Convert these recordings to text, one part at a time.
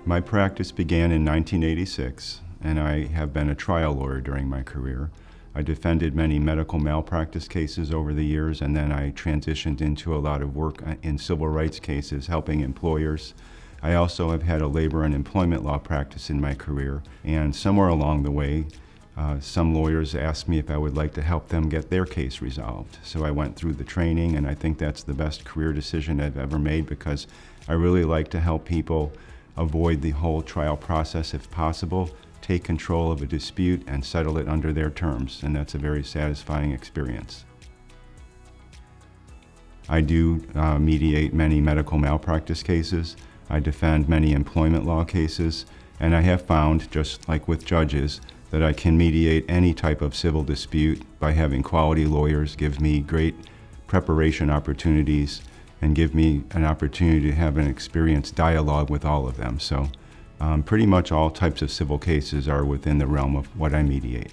My practice began in 1986, and I have been a trial lawyer during my career. I defended many medical malpractice cases over the years, and then I transitioned into a lot of work in civil rights cases, helping employers. I also have had a labor and employment law practice in my career, and somewhere along the way, some lawyers asked me if I would like to help them get their case resolved. So I went through the training, and I think that's the best career decision I've ever made because I really like to help people avoid the whole trial process if possible, take control of a dispute and settle it under their terms, and that's a very satisfying experience. I do mediate many medical malpractice cases. I defend many employment law cases, and I have found, just like with judges, that I can mediate any type of civil dispute by having quality lawyers give me great preparation opportunities and give me an opportunity to have an experienced dialogue with all of them. So pretty much all types of civil cases are within the realm of what I mediate.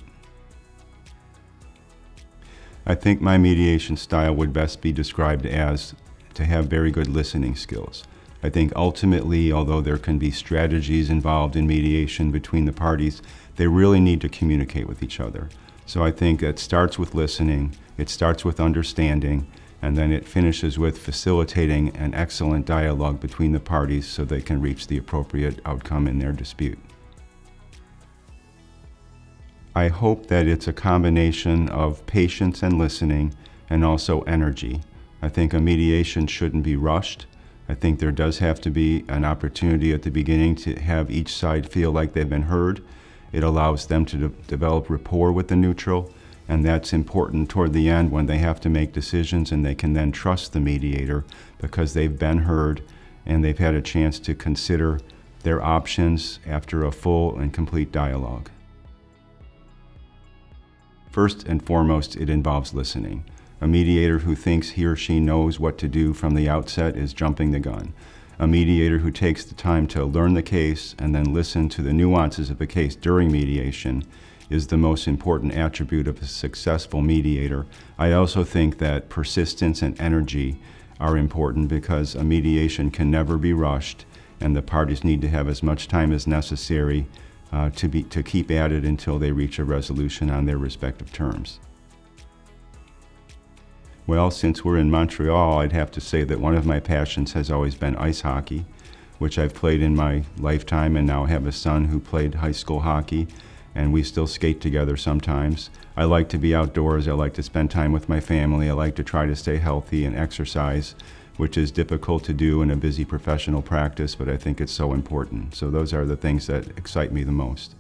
I think my mediation style would best be described as to have very good listening skills. I think ultimately, although there can be strategies involved in mediation between the parties, they really need to communicate with each other. So I think it starts with listening, it starts with understanding, and then it finishes with facilitating an excellent dialogue between the parties so they can reach the appropriate outcome in their dispute. I hope that it's a combination of patience and listening and also energy. I think a mediation shouldn't be rushed. I think there does have to be an opportunity at the beginning to have each side feel like they've been heard. It allows them to develop rapport with the neutral, and that's important toward the end when they have to make decisions and they can then trust the mediator because they've been heard and they've had a chance to consider their options after a full and complete dialogue. First and foremost, it involves listening. A mediator who thinks he or she knows what to do from the outset is jumping the gun. A mediator who takes the time to learn the case and then listen to the nuances of the case during mediation is the most important attribute of a successful mediator. I also think that persistence and energy are important because a mediation can never be rushed and the parties need to have as much time as necessary to keep at it until they reach a resolution on their respective terms. Well, since we're in Montreal, I'd have to say that one of my passions has always been ice hockey, which I've played in my lifetime and now have a son who played high school hockey, and we still skate together sometimes. I like to be outdoors, I like to spend time with my family, I like to try to stay healthy and exercise, which is difficult to do in a busy professional practice, but I think it's so important. So those are the things that excite me the most.